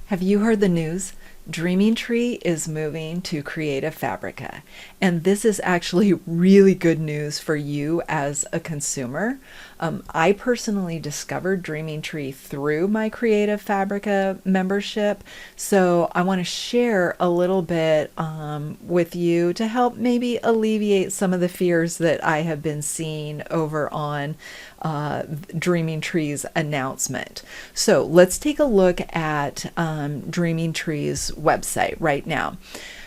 Have you heard the news? Dreaming Tree is moving to Creative Fabrica. And this is actually really good news for you as a consumer. I personally discovered Dreaming Tree through my Creative Fabrica membership. So I want to share a little bit with you to help maybe alleviate some of the fears that I have been seeing over on Dreaming Tree's announcement. So let's take a look at Dreaming Tree's website right now.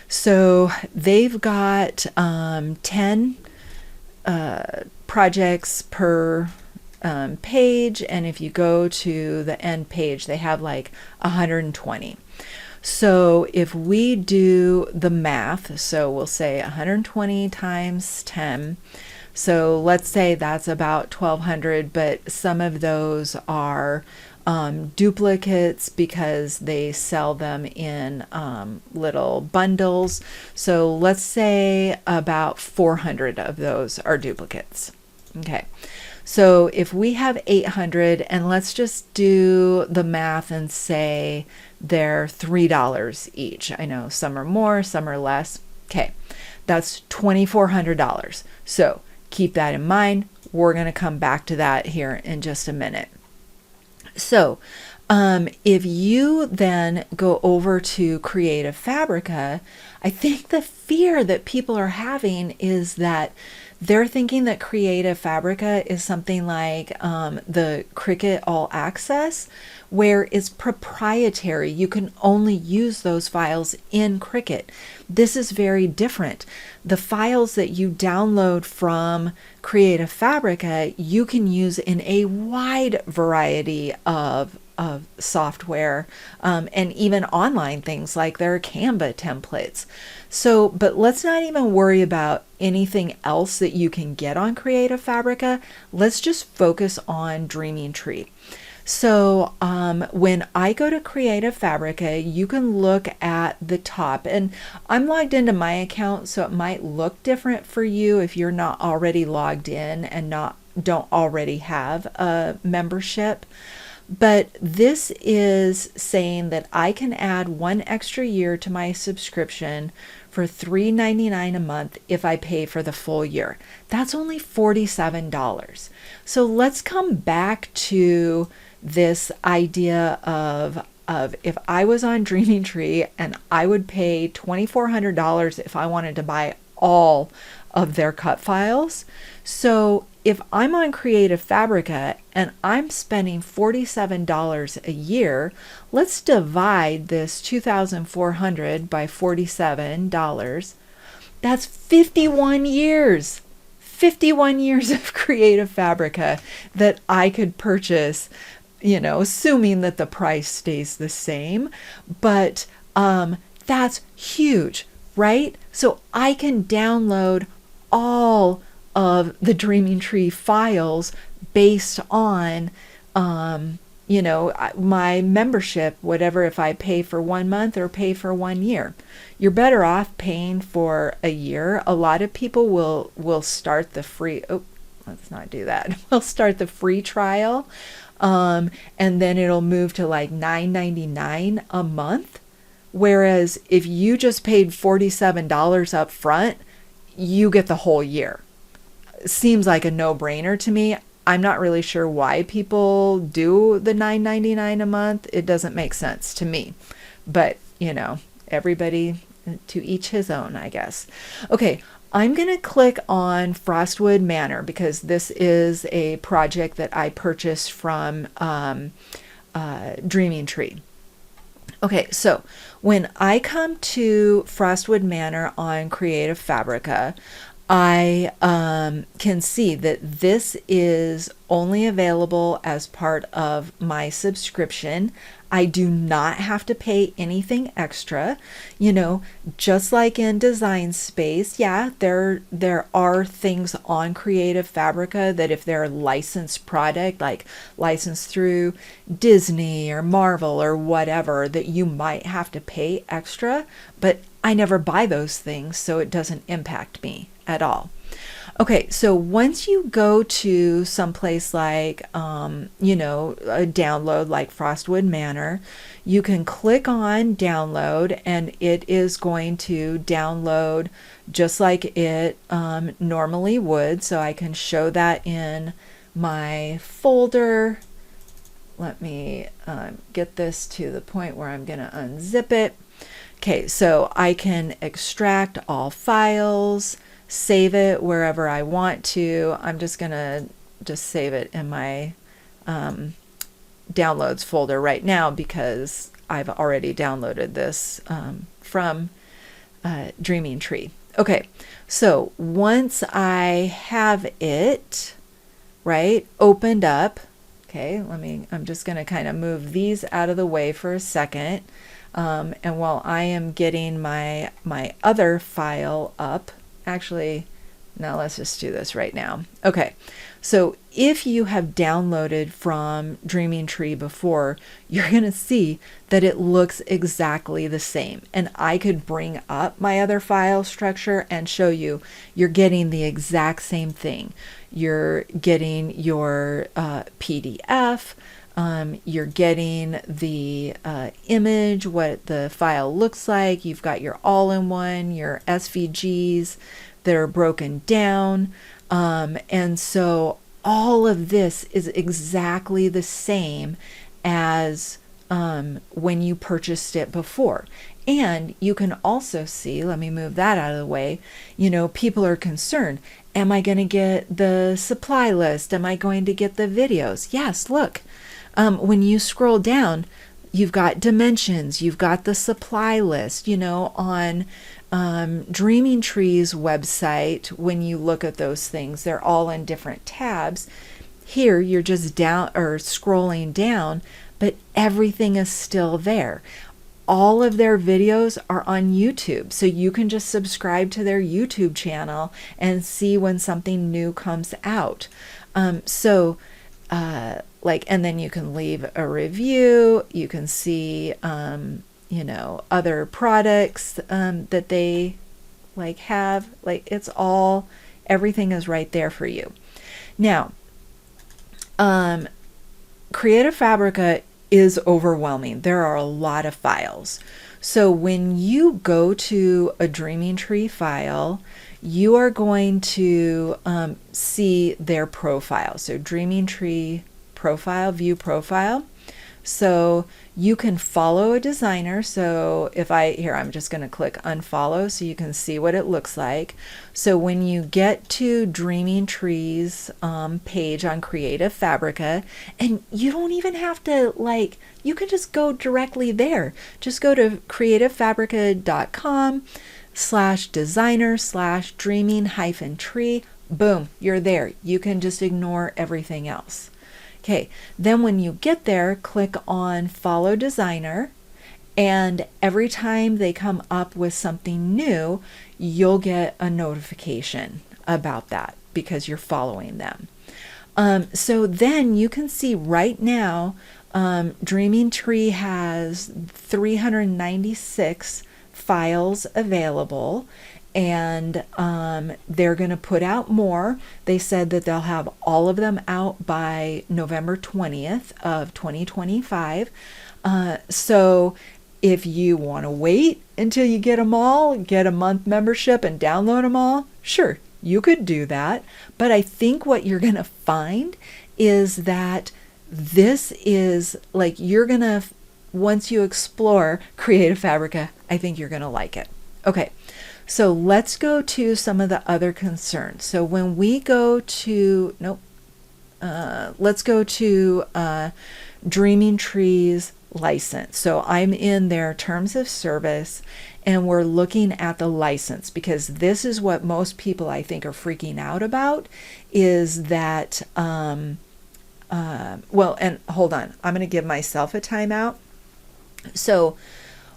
So they've got 10 projects per page, and if you go to the end page, they have like 120. So if we do the math, so we'll say 120 times 10. So let's say that's about 1,200, but some of those are duplicates because they sell them in little bundles. So let's say about 400 of those are duplicates. Okay. So if we have 800, and let's just do the math and say they're $3 each. I know some are more, some are less. Okay, that's $2,400. So keep that in mind. We're going to come back to that here in just a minute. So if you then go over to Creative Fabrica, I think the fear that people are having is that they're thinking that Creative Fabrica is something like the Cricut All Access, where it's proprietary. You can only use those files in Cricut. This is very different. The files that you download from Creative Fabrica, you can use in a wide variety of software and even online things like their Canva templates. So, but let's not even worry about anything else that you can get on Creative Fabrica. Let's just focus on Dreaming Tree. So when I go to Creative Fabrica, you can look at the top, and I'm logged into my account, so it might look different for you if you're not already logged in and don't already have a membership. But this is saying that I can add one extra year to my subscription for $3.99 a month if I pay for the full year. That's only $47. So let's come back to this idea of if I was on Dreaming Tree and I would pay $2,400 if I wanted to buy all of their cut files. So if I'm on Creative Fabrica and I'm spending $47 a year, let's divide this $2,400 by $47. That's 51 years. 51 years of Creative Fabrica that I could purchase, assuming that the price stays the same. But that's huge, right? So I can download all of the Dreaming Tree files based on my membership, whatever, if I pay for 1 month or pay for 1 year. You're better off paying for a year. A lot of people will start the free, let's not do that. We'll start the free trial, and then it'll move to like $9.99 a month. Whereas if you just paid $47 up front, you get the whole year. Seems like a no-brainer to me. I'm not really sure why people do the $9.99 a month. It doesn't make sense to me. But, everybody to each his own, I guess. Okay, I'm going to click on Frostwood Manor because this is a project that I purchased from Dreaming Tree. Okay, so when I come to Frostwood Manor on Creative Fabrica, I can see that this is only available as part of my subscription. I do not have to pay anything extra. Just like in Design Space, yeah, there are things on Creative Fabrica that if they're a licensed product, like licensed through Disney or Marvel or whatever, that you might have to pay extra, but I never buy those things, so it doesn't impact me at all. Okay, so once you go to someplace like, a download like Frostwood Manor, you can click on download and it is going to download just like it normally would. So I can show that in my folder. Let me get this to the point where I'm going to unzip it. Okay, so I can extract all files, save it wherever I want to. I'm just going to just save it in my downloads folder right now because I've already downloaded this from Dreaming Tree. Okay, so once I have it, right, opened up, okay, I'm just going to kind of move these out of the way for a second. And while I am getting my other file up, actually, now let's just do this right now. Okay, so if you have downloaded from Dreaming Tree before, you're going to see that it looks exactly the same. And I could bring up my other file structure and show you, you're getting the exact same thing. You're getting your PDF. You're getting the image, what the file looks like. You've got your all-in-one, your SVGs that are broken down. And so all of this is exactly the same as when you purchased it before. And you can also see, let me move that out of the way, people are concerned. Am I going to get the supply list? Am I going to get the videos? Yes, look. When you scroll down, you've got dimensions, you've got the supply list, on Dreaming Tree's website. When you look at those things, they're all in different tabs. Here, you're just down or scrolling down, but everything is still there. All of their videos are on YouTube, so you can just subscribe to their YouTube channel and see when something new comes out. And then you can leave a review. You can see, other products that they have. It's all, everything is right there for you. Now, Creative Fabrica is overwhelming. There are a lot of files. So when you go to a Dreaming Tree file, you are going to see their profile. So Dreaming Tree profile, view profile. So you can follow a designer. So I'm just going to click unfollow so you can see what it looks like. So when you get to Dreaming Tree's page on Creative Fabrica, and you don't even have to you can just go directly there. Just go to creativefabrica.com/designer/dreaming-tree. Boom, you're there. You can just ignore everything else. Okay, then when you get there, click on Follow Designer, and every time they come up with something new, you'll get a notification about that because you're following them. So then you can see right now, Dreaming Tree has 396 files available, and they're going to put out more. They said that they'll have all of them out by November 20th of 2025. So if you want to wait until you get them all, get a month membership and download them all, sure, you could do that. But I think what you're going to find is that this is you're going to, once you explore Creative Fabrica, I think you're going to like it. Okay. So let's go to some of the other concerns. So when we go to, let's go to Dreaming Tree's license. So I'm in their terms of service and we're looking at the license because this is what most people I think are freaking out about is that, and hold on, I'm going to give myself a timeout. So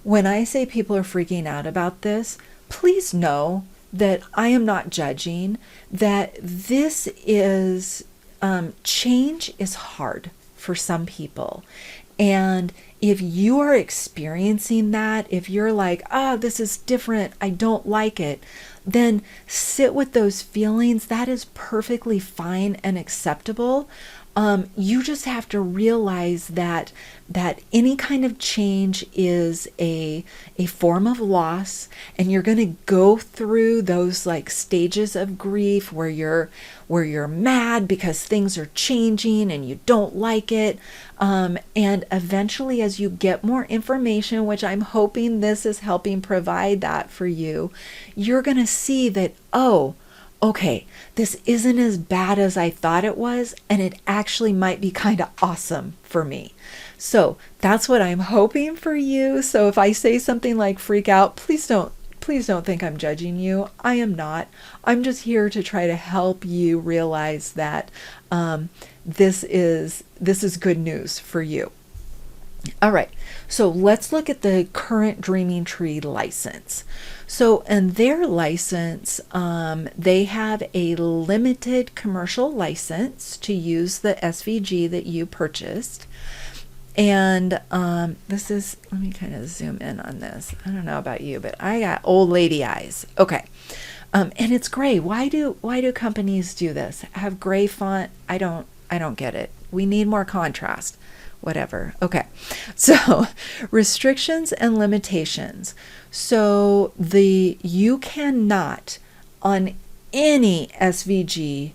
when I say people are freaking out about this, please know that I am not judging, that this is, change is hard for some people. And if you are experiencing that, if you're like, oh, this is different, I don't like it, then sit with those feelings. That is perfectly fine and acceptable. You just have to realize that any kind of change is a form of loss, and you're going to go through those like stages of grief where you're mad because things are changing and you don't like it. And eventually, as you get more information, which I'm hoping this is helping provide that for you, you're going to see that, oh, okay, this isn't as bad as I thought it was, and it actually might be kind of awesome for me. So that's what I'm hoping for you. So if I say something like freak out, please don't think I'm judging you. I am not. I'm just here to try to help you realize that this is good news for you. All right, so let's look at the current Dreaming Tree license. So in their license, they have a limited commercial license to use the SVG that you purchased. And this is, let me kind of zoom in on this. I don't know about you, but I got old lady eyes. Okay. And it's gray. Why do companies do this? Have gray font? I don't get it. We need more contrast. Whatever. Okay. So restrictions and limitations. So you cannot on any SVG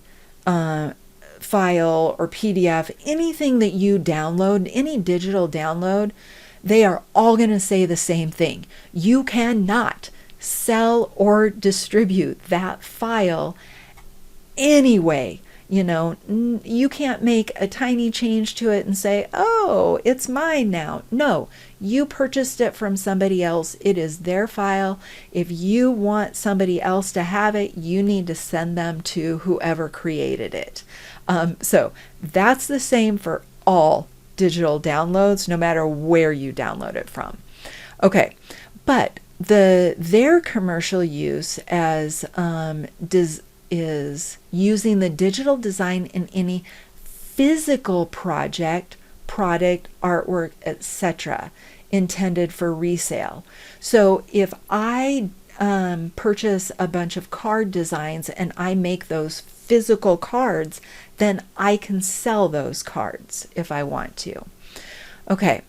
file or PDF, anything that you download, any digital download, they are all going to say the same thing. You cannot sell or distribute that file anyway. You know, you can't make a tiny change to it and say, oh, it's mine now. No, you purchased it from somebody else. It is their file. If you want somebody else to have it, you need to send them to whoever created it. So that's the same for all digital downloads, no matter where you download it from. Okay, but their commercial use as is using the digital design in any physical project, product, artwork, etc., intended for resale. So if I purchase a bunch of card designs and I make those physical cards, then I can sell those cards if I want to. Okay.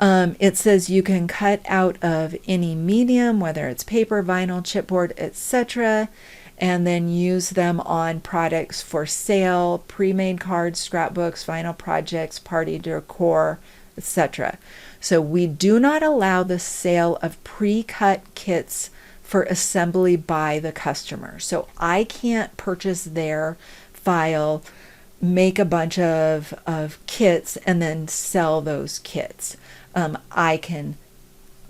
It says you can cut out of any medium, whether it's paper, vinyl, chipboard, etc., and then use them on products for sale, pre-made cards, scrapbooks, vinyl projects, party decor, etc. So we do not allow the sale of pre-cut kits for assembly by the customer. So I can't purchase their file, make a bunch of kits, and then sell those kits. I can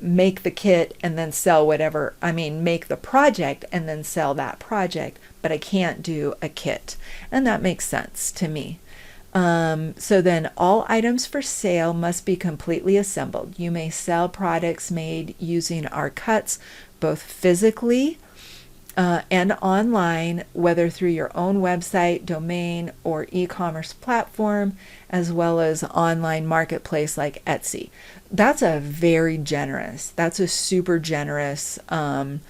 make the kit and then sell whatever, make the project and then sell that project, but I can't do a kit. And that makes sense to me. So then all items for sale must be completely assembled. You may sell products made using our cuts, both physically and online, whether through your own website, domain, or e-commerce platform, as well as online marketplace like Etsy. That's a super generous term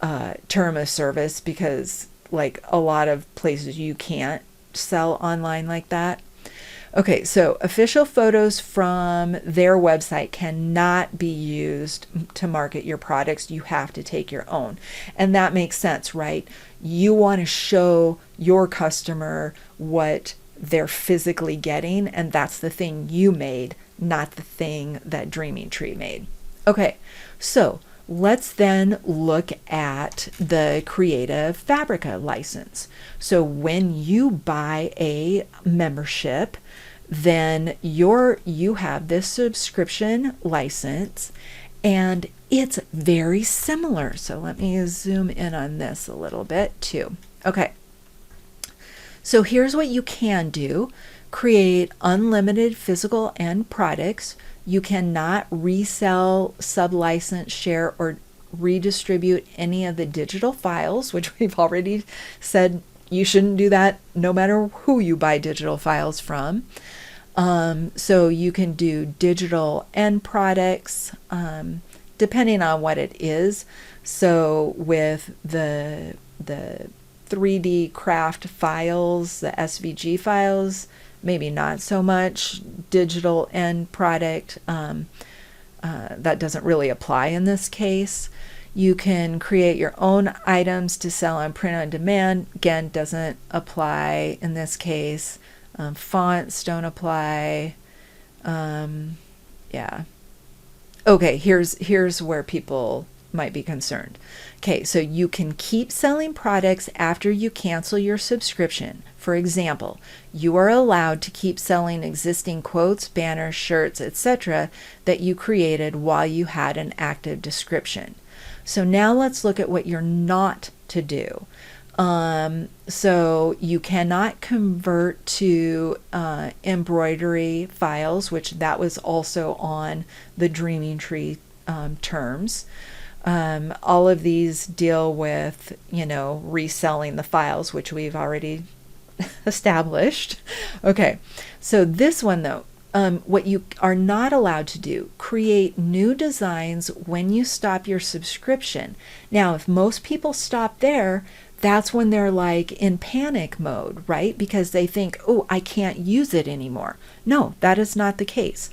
of service, because like a lot of places you can't sell online like that. Okay, so official photos from their website cannot be used to market your products. You have to take your own. And that makes sense, right? You want to show your customer what they're physically getting, and that's the thing you made, not the thing that Dreaming Tree made. Okay, so let's then look at the Creative Fabrica license. So when you buy a membership, then you have this subscription license, and it's very similar. So let me zoom in on this a little bit too. Okay. So here's what you can do. Create unlimited physical end products. You cannot resell, sublicense, share, or redistribute any of the digital files, which we've already said you shouldn't do that no matter who you buy digital files from. So you can do digital end products, depending on what it is. So with the 3D craft files, the SVG files, maybe not so much. Digital end product, that doesn't really apply in this case. You can create your own items to sell on print on demand. Again, doesn't apply in this case. Fonts don't apply. Yeah. Okay, here's where people might be concerned. Okay, so you can keep selling products after you cancel your subscription. For example, you are allowed to keep selling existing quotes, banners, shirts, etc. that you created while you had an active subscription. So now let's look at what you're not to do. So you cannot convert to embroidery files, which that was also on the Dreaming Tree terms. All of these deal with, reselling the files, which we've already established. Okay, so this one though, what you are not allowed to do, create new designs when you stop your subscription. Now, if most people stop there, that's when they're like in panic mode, right? Because they think, oh, I can't use it anymore. No, that is not the case.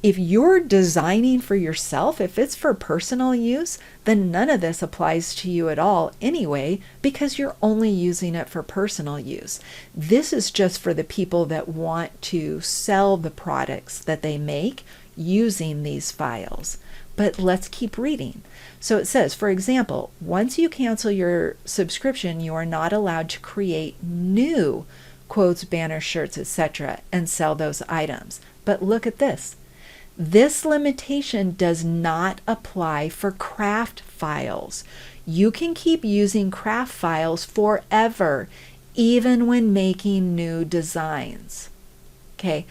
If you're designing for yourself, if it's for personal use, then none of this applies to you at all anyway, because you're only using it for personal use. This is just for the people that want to sell the products that they make using these files. But let's keep reading. So it says, for example, once you cancel your subscription, you are not allowed to create new quotes, banners, shirts, etc. and sell those items. But look at this. This limitation does not apply for craft files. You can keep using craft files forever, even when making new designs. Okay,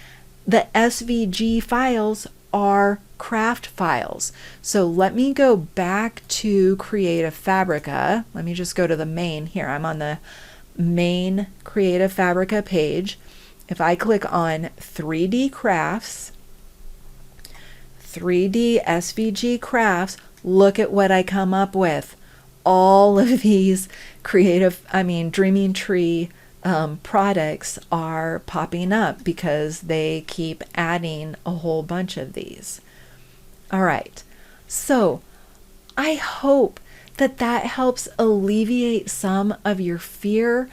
the SVG files are craft files. So let me go back to Creative Fabrica. Let me just go to the main here. I'm on the main Creative Fabrica page. If I click on 3D crafts, 3D SVG crafts, look at what I come up with. All of these Dreaming Tree products are popping up because they keep adding a whole bunch of these. All right, so I hope that helps alleviate some of your fear.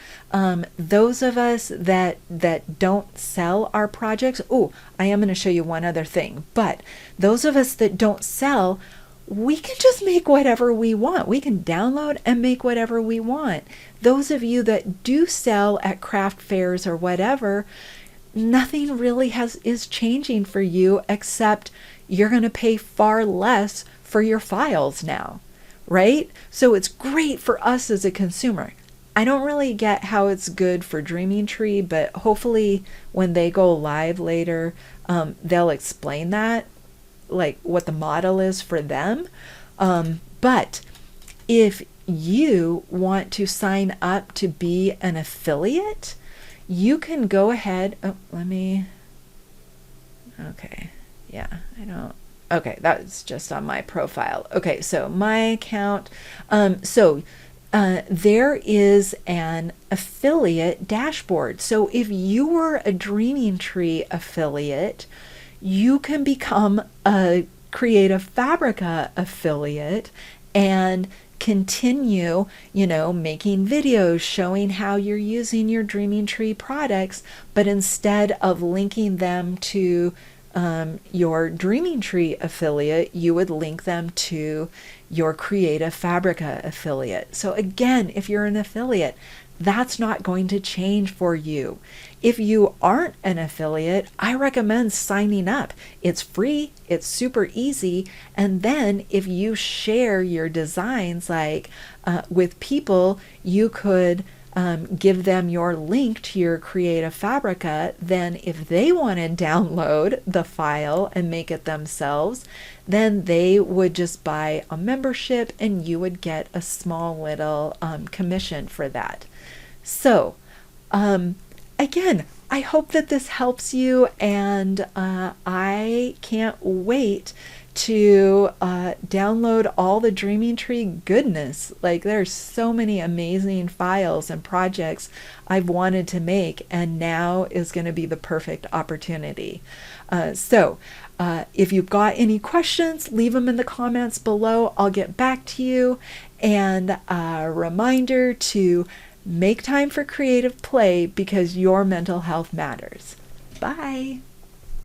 Those of us that don't sell our projects, I am going to show you one other thing, but those of us that don't sell, we can just make whatever we want. We can download and make whatever we want. Those of you that do sell at craft fairs or whatever, nothing really is changing for you, except you're going to pay far less for your files now. Right? So it's great for us as a consumer. I don't really get how it's good for Dreaming Tree, but hopefully when they go live later, they'll explain that, like what the model is for them. But if you want to sign up to be an affiliate, you can go ahead. Okay, that's just on my profile. Okay, so my account. There is an affiliate dashboard. So if you were a Dreaming Tree affiliate, you can become a Creative Fabrica affiliate and continue, making videos showing how you're using your Dreaming Tree products, but instead of linking them to your Dreaming Tree affiliate, you would link them to your Creative Fabrica affiliate. So again, if you're an affiliate, that's not going to change for you. If you aren't an affiliate, I recommend signing up. It's free, it's super easy, and then if you share your designs with people, you could give them your link to your Creative Fabrica. Then if they want to download the file and make it themselves, then they would just buy a membership and you would get a small little commission for that. So again, I hope that this helps you, and I can't wait to download all the Dreaming Tree goodness. Like, there's so many amazing files and projects I've wanted to make, and now is going to be the perfect opportunity. So if you've got any questions, leave them in the comments below. I'll get back to you. And a reminder to make time for creative play, because your mental health matters. Bye.